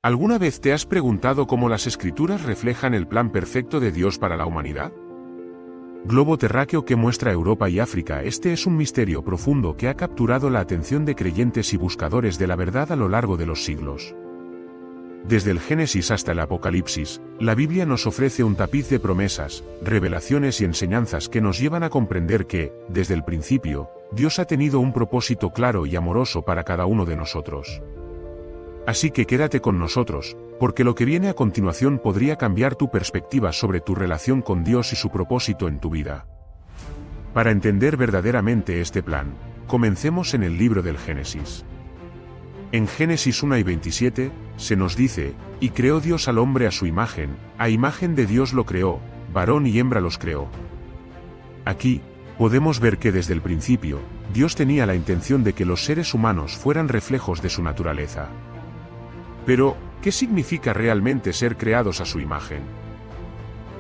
¿Alguna vez te has preguntado cómo las Escrituras reflejan el plan perfecto de Dios para la humanidad? Globo terráqueo que muestra Europa y África. Este es un misterio profundo que ha capturado la atención de creyentes y buscadores de la verdad a lo largo de los siglos. Desde el Génesis hasta el Apocalipsis, la Biblia nos ofrece un tapiz de promesas, revelaciones y enseñanzas que nos llevan a comprender que, desde el principio, Dios ha tenido un propósito claro y amoroso para cada uno de nosotros. Así que quédate con nosotros, porque lo que viene a continuación podría cambiar tu perspectiva sobre tu relación con Dios y su propósito en tu vida. Para entender verdaderamente este plan, comencemos en el libro del Génesis. En Génesis 1:27, se nos dice, «Y creó Dios al hombre a su imagen, a imagen de Dios lo creó, varón y hembra los creó». Aquí, podemos ver que desde el principio, Dios tenía la intención de que los seres humanos fueran reflejos de su naturaleza. Pero, ¿qué significa realmente ser creados a su imagen?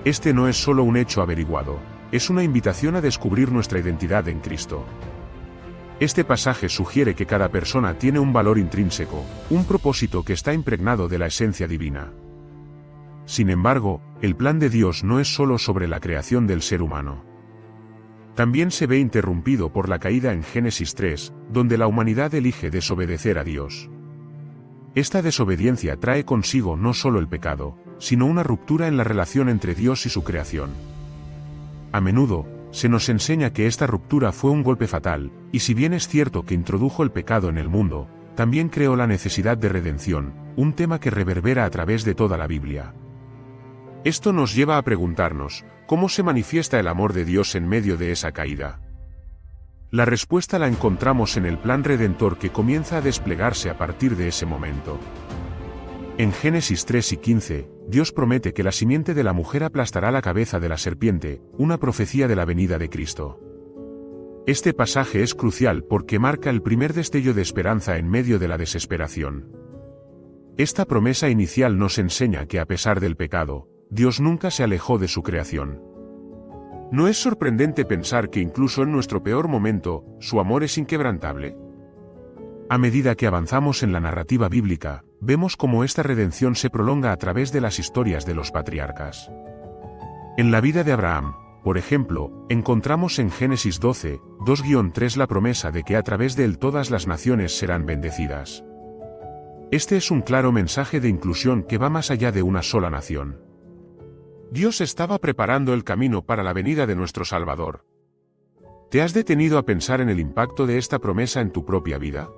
Este no es solo un hecho averiguado, es una invitación a descubrir nuestra identidad en Cristo. Este pasaje sugiere que cada persona tiene un valor intrínseco, un propósito que está impregnado de la esencia divina. Sin embargo, el plan de Dios no es solo sobre la creación del ser humano. También se ve interrumpido por la caída en Génesis 3, donde la humanidad elige desobedecer a Dios. Esta desobediencia trae consigo no solo el pecado, sino una ruptura en la relación entre Dios y su creación. A menudo, se nos enseña que esta ruptura fue un golpe fatal, y si bien es cierto que introdujo el pecado en el mundo, también creó la necesidad de redención, un tema que reverbera a través de toda la Biblia. Esto nos lleva a preguntarnos, ¿cómo se manifiesta el amor de Dios en medio de esa caída? La respuesta la encontramos en el plan redentor que comienza a desplegarse a partir de ese momento. En Génesis 3:15, Dios promete que la simiente de la mujer aplastará la cabeza de la serpiente, una profecía de la venida de Cristo. Este pasaje es crucial porque marca el primer destello de esperanza en medio de la desesperación. Esta promesa inicial nos enseña que a pesar del pecado, Dios nunca se alejó de su creación. ¿No es sorprendente pensar que incluso en nuestro peor momento, su amor es inquebrantable? A medida que avanzamos en la narrativa bíblica, vemos cómo esta redención se prolonga a través de las historias de los patriarcas. En la vida de Abraham, por ejemplo, encontramos en Génesis 12, 2-3 la promesa de que a través de él todas las naciones serán bendecidas. Este es un claro mensaje de inclusión que va más allá de una sola nación. Dios estaba preparando el camino para la venida de nuestro Salvador. ¿Te has detenido a pensar en el impacto de esta promesa en tu propia vida?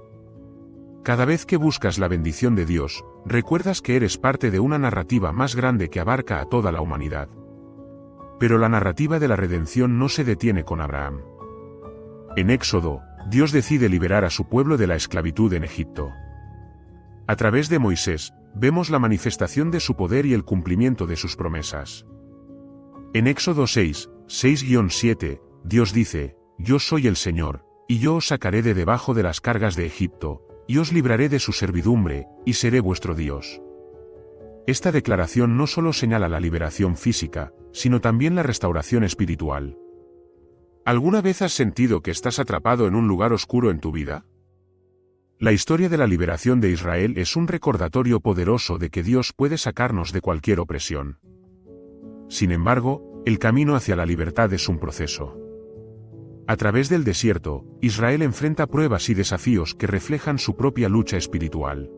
Cada vez que buscas la bendición de Dios, recuerdas que eres parte de una narrativa más grande que abarca a toda la humanidad. Pero la narrativa de la redención no se detiene con Abraham. En Éxodo, Dios decide liberar a su pueblo de la esclavitud en Egipto. A través de Moisés, vemos la manifestación de su poder y el cumplimiento de sus promesas. En Éxodo 6, 6-7, Dios dice, «Yo soy el Señor, y yo os sacaré de debajo de las cargas de Egipto, y os libraré de su servidumbre, y seré vuestro Dios». Esta declaración no solo señala la liberación física, sino también la restauración espiritual. ¿Alguna vez has sentido que estás atrapado en un lugar oscuro en tu vida? La historia de la liberación de Israel es un recordatorio poderoso de que Dios puede sacarnos de cualquier opresión. Sin embargo, el camino hacia la libertad es un proceso. A través del desierto, Israel enfrenta pruebas y desafíos que reflejan su propia lucha espiritual.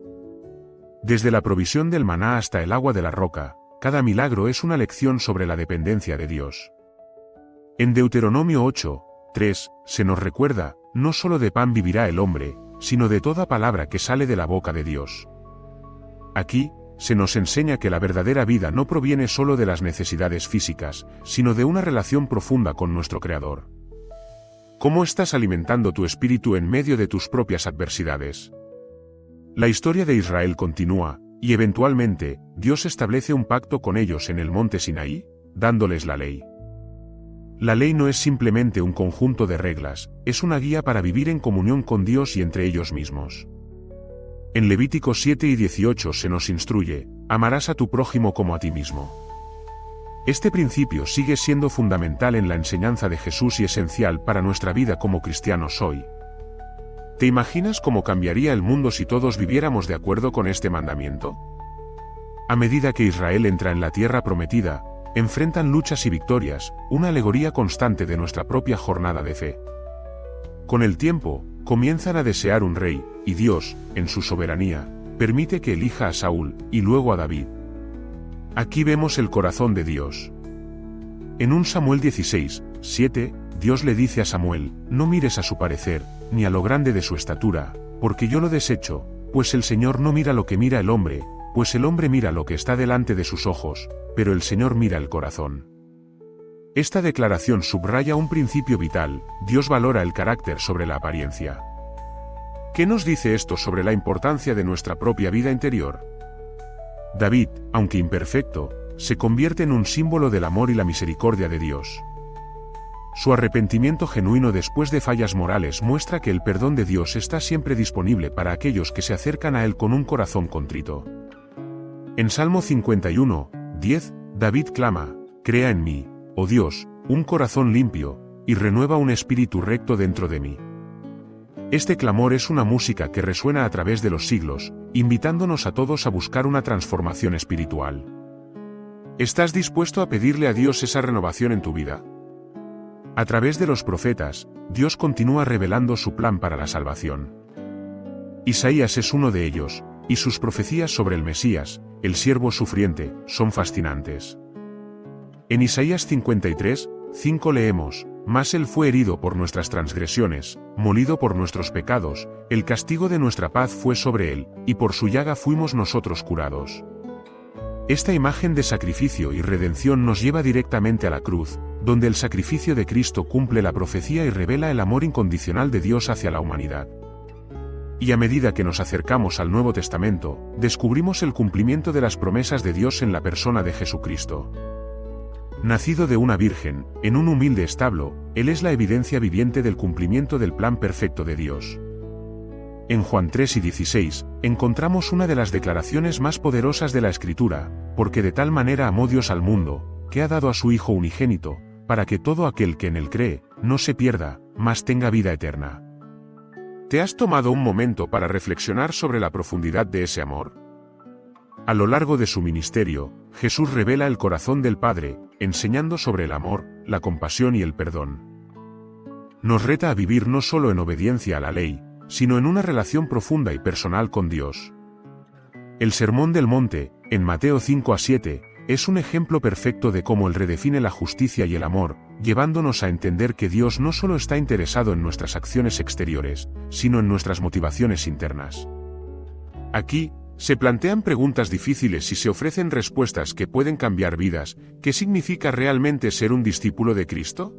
Desde la provisión del maná hasta el agua de la roca, cada milagro es una lección sobre la dependencia de Dios. En Deuteronomio 8:3, se nos recuerda, no solo de pan vivirá el hombre, sino de toda palabra que sale de la boca de Dios. Aquí, se nos enseña que la verdadera vida no proviene solo de las necesidades físicas, sino de una relación profunda con nuestro Creador. ¿Cómo estás alimentando tu espíritu en medio de tus propias adversidades? La historia de Israel continúa, y eventualmente, Dios establece un pacto con ellos en el monte Sinaí, dándoles la ley. La ley no es simplemente un conjunto de reglas, es una guía para vivir en comunión con Dios y entre ellos mismos. En Levíticos 7:18 se nos instruye, amarás a tu prójimo como a ti mismo. Este principio sigue siendo fundamental en la enseñanza de Jesús y esencial para nuestra vida como cristianos hoy. ¿Te imaginas cómo cambiaría el mundo si todos viviéramos de acuerdo con este mandamiento? A medida que Israel entra en la tierra prometida, enfrentan luchas y victorias, una alegoría constante de nuestra propia jornada de fe. Con el tiempo, comienzan a desear un rey, y Dios, en su soberanía, permite que elija a Saúl, y luego a David. Aquí vemos el corazón de Dios. En 1 Samuel 16, 7, Dios le dice a Samuel: no mires a su parecer, ni a lo grande de su estatura, porque yo lo desecho, pues el Señor no mira lo que mira el hombre, pues el hombre mira lo que está delante de sus ojos, pero el Señor mira el corazón. Esta declaración subraya un principio vital: Dios valora el carácter sobre la apariencia. ¿Qué nos dice esto sobre la importancia de nuestra propia vida interior? David, aunque imperfecto, se convierte en un símbolo del amor y la misericordia de Dios. Su arrepentimiento genuino después de fallas morales muestra que el perdón de Dios está siempre disponible para aquellos que se acercan a Él con un corazón contrito. En Salmo 51, 10, David clama: crea en mí, oh Dios, un corazón limpio, y renueva un espíritu recto dentro de mí. Este clamor es una música que resuena a través de los siglos, invitándonos a todos a buscar una transformación espiritual. ¿Estás dispuesto a pedirle a Dios esa renovación en tu vida? A través de los profetas, Dios continúa revelando su plan para la salvación. Isaías es uno de ellos, y sus profecías sobre el Mesías, el siervo sufriente, son fascinantes. En Isaías 53, 5 leemos: mas él fue herido por nuestras transgresiones, molido por nuestros pecados, el castigo de nuestra paz fue sobre él, y por su llaga fuimos nosotros curados. Esta imagen de sacrificio y redención nos lleva directamente a la cruz, donde el sacrificio de Cristo cumple la profecía y revela el amor incondicional de Dios hacia la humanidad. Y a medida que nos acercamos al Nuevo Testamento, descubrimos el cumplimiento de las promesas de Dios en la persona de Jesucristo. Nacido de una virgen, en un humilde establo, Él es la evidencia viviente del cumplimiento del plan perfecto de Dios. En Juan 3 y 16, encontramos una de las declaraciones más poderosas de la Escritura: porque de tal manera amó Dios al mundo, que ha dado a su Hijo unigénito, para que todo aquel que en él cree, no se pierda, mas tenga vida eterna. ¿Te has tomado un momento para reflexionar sobre la profundidad de ese amor? A lo largo de su ministerio, Jesús revela el corazón del Padre, enseñando sobre el amor, la compasión y el perdón. Nos reta a vivir no solo en obediencia a la ley, sino en una relación profunda y personal con Dios. El Sermón del Monte, en Mateo 5 a 7, es un ejemplo perfecto de cómo Él redefine la justicia y el amor, llevándonos a entender que Dios no solo está interesado en nuestras acciones exteriores, sino en nuestras motivaciones internas. Aquí, se plantean preguntas difíciles y se ofrecen respuestas que pueden cambiar vidas. ¿Qué significa realmente ser un discípulo de Cristo?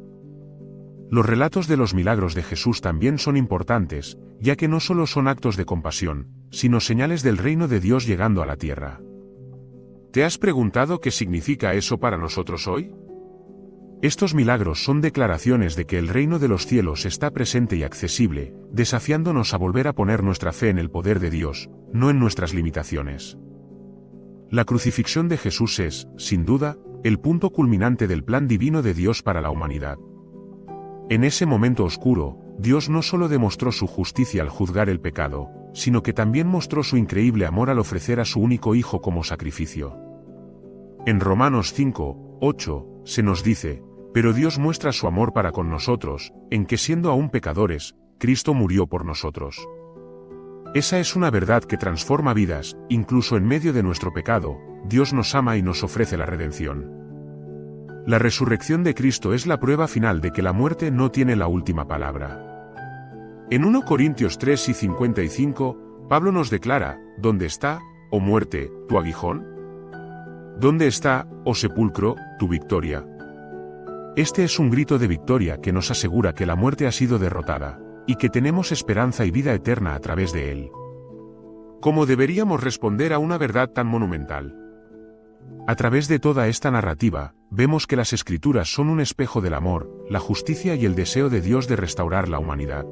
Los relatos de los milagros de Jesús también son importantes, ya que no solo son actos de compasión, sino señales del reino de Dios llegando a la tierra. ¿Te has preguntado qué significa eso para nosotros hoy? Estos milagros son declaraciones de que el reino de los cielos está presente y accesible, desafiándonos a volver a poner nuestra fe en el poder de Dios, no en nuestras limitaciones. La crucifixión de Jesús es, sin duda, el punto culminante del plan divino de Dios para la humanidad. En ese momento oscuro, Dios no solo demostró su justicia al juzgar el pecado, sino que también mostró su increíble amor al ofrecer a su único Hijo como sacrificio. En Romanos 5, 8, se nos dice: pero Dios muestra su amor para con nosotros, en que siendo aún pecadores, Cristo murió por nosotros. Esa es una verdad que transforma vidas. Incluso en medio de nuestro pecado, Dios nos ama y nos ofrece la redención. La resurrección de Cristo es la prueba final de que la muerte no tiene la última palabra. En 1 Corintios 3 y 55, Pablo nos declara: ¿dónde está, oh muerte, tu aguijón? ¿Dónde está, oh sepulcro, tu victoria? Este es un grito de victoria que nos asegura que la muerte ha sido derrotada, y que tenemos esperanza y vida eterna a través de él. ¿Cómo deberíamos responder a una verdad tan monumental? A través de toda esta narrativa, vemos que las Escrituras son un espejo del amor, la justicia y el deseo de Dios de restaurar la humanidad.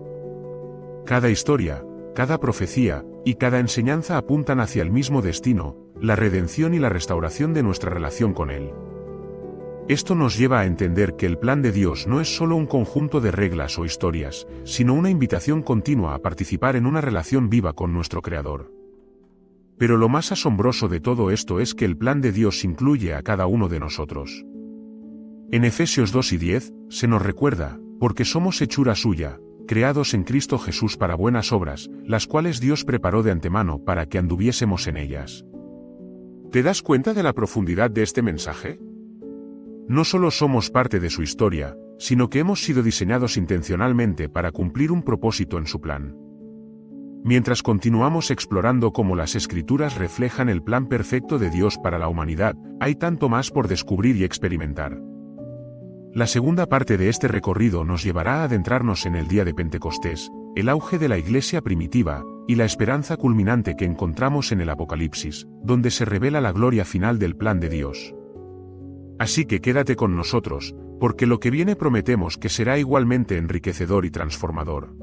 Cada historia, cada profecía, y cada enseñanza apuntan hacia el mismo destino: la redención y la restauración de nuestra relación con Él. Esto nos lleva a entender que el plan de Dios no es solo un conjunto de reglas o historias, sino una invitación continua a participar en una relación viva con nuestro Creador. Pero lo más asombroso de todo esto es que el plan de Dios incluye a cada uno de nosotros. En Efesios 2 y 10, se nos recuerda, porque somos hechura suya, creados en Cristo Jesús para buenas obras, las cuales Dios preparó de antemano para que anduviésemos en ellas. ¿Te das cuenta de la profundidad de este mensaje? No solo somos parte de su historia, sino que hemos sido diseñados intencionalmente para cumplir un propósito en su plan. Mientras continuamos explorando cómo las Escrituras reflejan el plan perfecto de Dios para la humanidad, hay tanto más por descubrir y experimentar. La segunda parte de este recorrido nos llevará a adentrarnos en el día de Pentecostés, el auge de la Iglesia primitiva, y la esperanza culminante que encontramos en el Apocalipsis, donde se revela la gloria final del plan de Dios. Así que quédate con nosotros, porque lo que viene prometemos que será igualmente enriquecedor y transformador.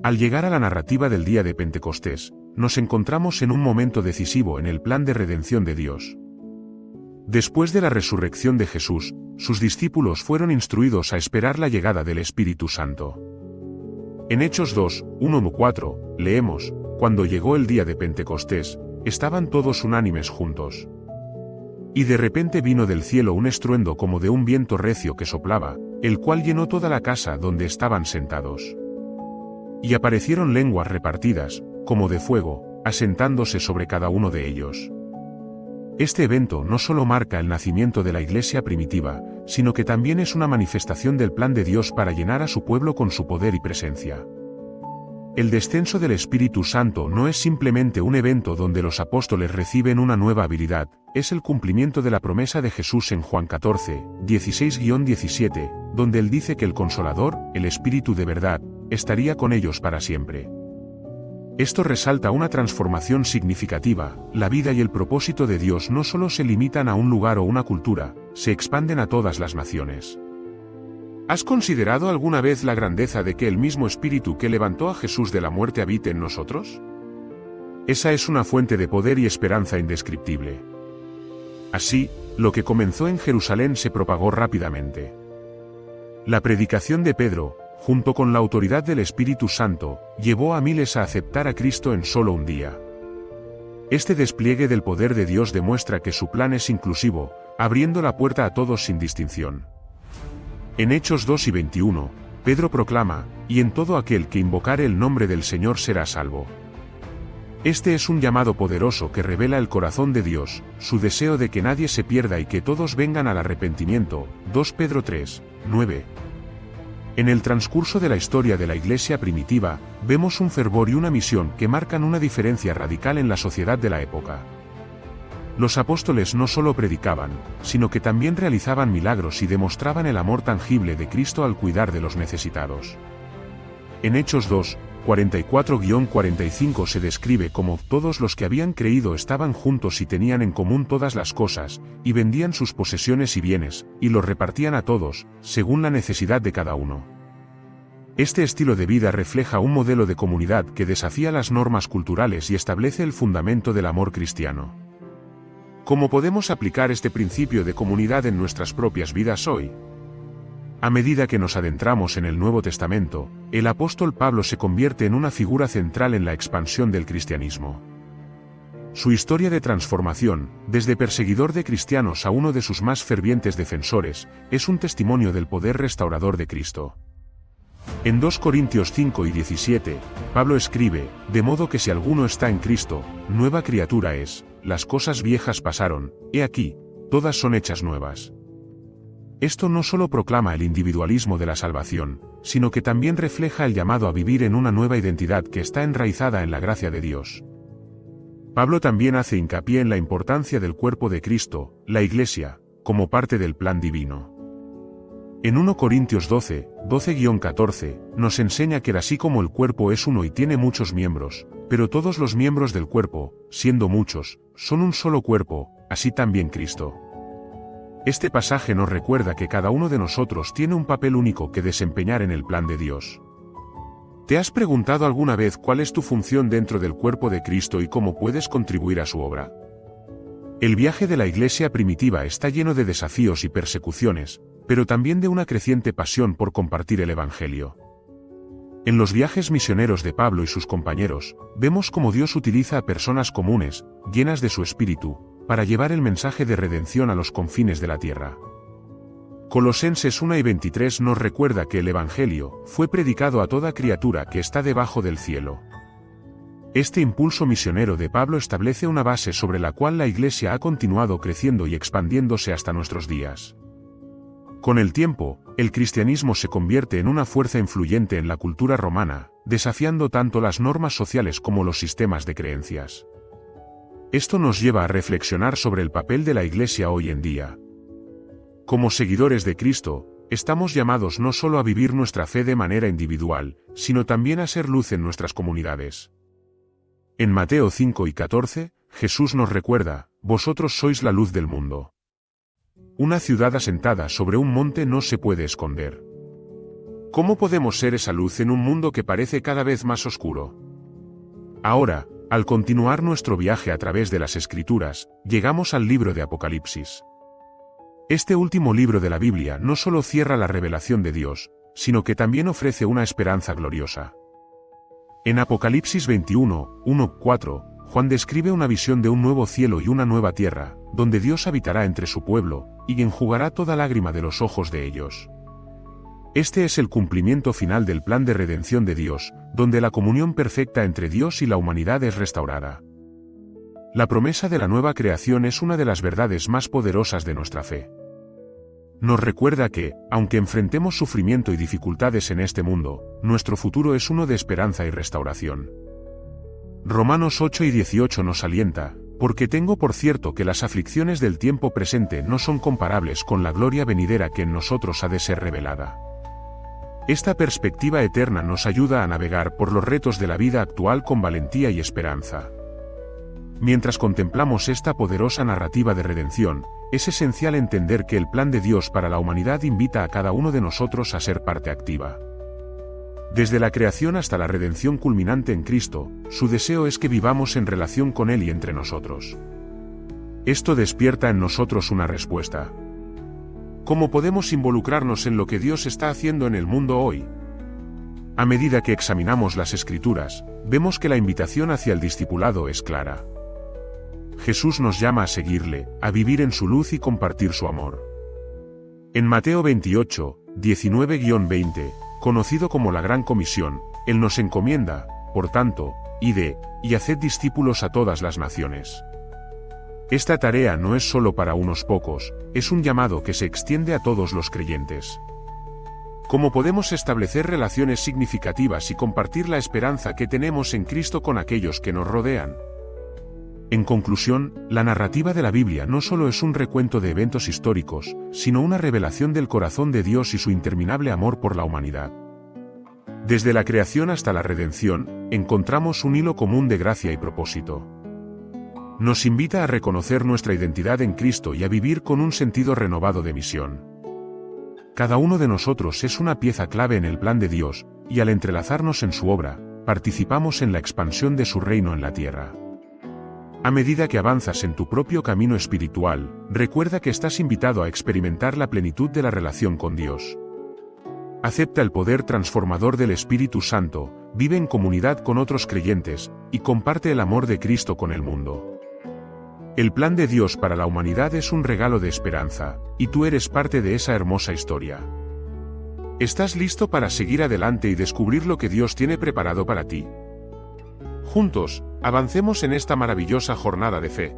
Al llegar a la narrativa del día de Pentecostés, nos encontramos en un momento decisivo en el plan de redención de Dios. Después de la resurrección de Jesús, sus discípulos fueron instruidos a esperar la llegada del Espíritu Santo. En Hechos 2, 1-4, leemos, cuando llegó el día de Pentecostés, estaban todos unánimes juntos. Y de repente vino del cielo un estruendo como de un viento recio que soplaba, el cual llenó toda la casa donde estaban sentados. Y aparecieron lenguas repartidas, como de fuego, asentándose sobre cada uno de ellos. Este evento no solo marca el nacimiento de la Iglesia primitiva, sino que también es una manifestación del plan de Dios para llenar a su pueblo con su poder y presencia. El descenso del Espíritu Santo no es simplemente un evento donde los apóstoles reciben una nueva habilidad, es el cumplimiento de la promesa de Jesús en Juan 14, 16-17, donde él dice que el Consolador, el Espíritu de verdad, estaría con ellos para siempre. Esto resalta una transformación significativa, la vida y el propósito de Dios no solo se limitan a un lugar o una cultura, se expanden a todas las naciones. ¿Has considerado alguna vez la grandeza de que el mismo Espíritu que levantó a Jesús de la muerte habite en nosotros? Esa es una fuente de poder y esperanza indescriptible. Así, lo que comenzó en Jerusalén se propagó rápidamente. La predicación de Pedro, junto con la autoridad del Espíritu Santo, llevó a miles a aceptar a Cristo en solo un día. Este despliegue del poder de Dios demuestra que su plan es inclusivo, abriendo la puerta a todos sin distinción. En Hechos 2 y 21, Pedro proclama, y en todo aquel que invocare el nombre del Señor será salvo. Este es un llamado poderoso que revela el corazón de Dios, su deseo de que nadie se pierda y que todos vengan al arrepentimiento. 2 Pedro 3, 9. En el transcurso de la historia de la Iglesia primitiva, vemos un fervor y una misión que marcan una diferencia radical en la sociedad de la época. Los apóstoles no solo predicaban, sino que también realizaban milagros y demostraban el amor tangible de Cristo al cuidar de los necesitados. En Hechos 2, 44-45 se describe como todos los que habían creído estaban juntos y tenían en común todas las cosas, y vendían sus posesiones y bienes, y los repartían a todos, según la necesidad de cada uno. Este estilo de vida refleja un modelo de comunidad que desafía las normas culturales y establece el fundamento del amor cristiano. ¿Cómo podemos aplicar este principio de comunidad en nuestras propias vidas hoy? A medida que nos adentramos en el Nuevo Testamento, el apóstol Pablo se convierte en una figura central en la expansión del cristianismo. Su historia de transformación, desde perseguidor de cristianos a uno de sus más fervientes defensores, es un testimonio del poder restaurador de Cristo. En 2 Corintios 5 y 17, Pablo escribe, de modo que si alguno está en Cristo, nueva criatura es, las cosas viejas pasaron, he aquí, todas son hechas nuevas. Esto no solo proclama el individualismo de la salvación, sino que también refleja el llamado a vivir en una nueva identidad que está enraizada en la gracia de Dios. Pablo también hace hincapié en la importancia del cuerpo de Cristo, la Iglesia, como parte del plan divino. En 1 Corintios 12, 12-14, nos enseña que así como el cuerpo es uno y tiene muchos miembros, pero todos los miembros del cuerpo, siendo muchos, son un solo cuerpo, así también Cristo. Este pasaje nos recuerda que cada uno de nosotros tiene un papel único que desempeñar en el plan de Dios. ¿Te has preguntado alguna vez cuál es tu función dentro del cuerpo de Cristo y cómo puedes contribuir a su obra? El viaje de la Iglesia primitiva está lleno de desafíos y persecuciones, pero también de una creciente pasión por compartir el Evangelio. En los viajes misioneros de Pablo y sus compañeros, vemos cómo Dios utiliza a personas comunes, llenas de su espíritu, para llevar el mensaje de redención a los confines de la tierra. Colosenses 1:23 nos recuerda que el Evangelio fue predicado a toda criatura que está debajo del cielo. Este impulso misionero de Pablo establece una base sobre la cual la Iglesia ha continuado creciendo y expandiéndose hasta nuestros días. Con el tiempo, el cristianismo se convierte en una fuerza influyente en la cultura romana, desafiando tanto las normas sociales como los sistemas de creencias. Esto nos lleva a reflexionar sobre el papel de la Iglesia hoy en día. Como seguidores de Cristo, estamos llamados no solo a vivir nuestra fe de manera individual, sino también a ser luz en nuestras comunidades. En Mateo 5:14, Jesús nos recuerda: vosotros sois la luz del mundo. Una ciudad asentada sobre un monte no se puede esconder. ¿Cómo podemos ser esa luz en un mundo que parece cada vez más oscuro? Ahora, al continuar nuestro viaje a través de las Escrituras, llegamos al libro de Apocalipsis. Este último libro de la Biblia no solo cierra la revelación de Dios, sino que también ofrece una esperanza gloriosa. En Apocalipsis 21:1-4, Juan describe una visión de un nuevo cielo y una nueva tierra, donde Dios habitará entre su pueblo, y enjugará toda lágrima de los ojos de ellos. Este es el cumplimiento final del plan de redención de Dios, donde la comunión perfecta entre Dios y la humanidad es restaurada. La promesa de la nueva creación es una de las verdades más poderosas de nuestra fe. Nos recuerda que, aunque enfrentemos sufrimiento y dificultades en este mundo, nuestro futuro es uno de esperanza y restauración. Romanos 8:18 nos alienta: porque tengo por cierto que las aflicciones del tiempo presente no son comparables con la gloria venidera que en nosotros ha de ser revelada. Esta perspectiva eterna nos ayuda a navegar por los retos de la vida actual con valentía y esperanza. Mientras contemplamos esta poderosa narrativa de redención, es esencial entender que el plan de Dios para la humanidad invita a cada uno de nosotros a ser parte activa. Desde la creación hasta la redención culminante en Cristo, su deseo es que vivamos en relación con Él y entre nosotros. Esto despierta en nosotros una respuesta. ¿Cómo podemos involucrarnos en lo que Dios está haciendo en el mundo hoy? A medida que examinamos las Escrituras, vemos que la invitación hacia el discipulado es clara. Jesús nos llama a seguirle, a vivir en su luz y compartir su amor. En Mateo 28:19-20, conocido como la Gran Comisión, Él nos encomienda: por tanto, id, y haced discípulos a todas las naciones. Esta tarea no es solo para unos pocos, es un llamado que se extiende a todos los creyentes. ¿Cómo podemos establecer relaciones significativas y compartir la esperanza que tenemos en Cristo con aquellos que nos rodean? En conclusión, la narrativa de la Biblia no solo es un recuento de eventos históricos, sino una revelación del corazón de Dios y su interminable amor por la humanidad. Desde la creación hasta la redención, encontramos un hilo común de gracia y propósito. Nos invita a reconocer nuestra identidad en Cristo y a vivir con un sentido renovado de misión. Cada uno de nosotros es una pieza clave en el plan de Dios, y al entrelazarnos en su obra, participamos en la expansión de su reino en la tierra. A medida que avanzas en tu propio camino espiritual, recuerda que estás invitado a experimentar la plenitud de la relación con Dios. Acepta el poder transformador del Espíritu Santo, vive en comunidad con otros creyentes, y comparte el amor de Cristo con el mundo. El plan de Dios para la humanidad es un regalo de esperanza, y tú eres parte de esa hermosa historia. ¿Estás listo para seguir adelante y descubrir lo que Dios tiene preparado para ti? Juntos, avancemos en esta maravillosa jornada de fe.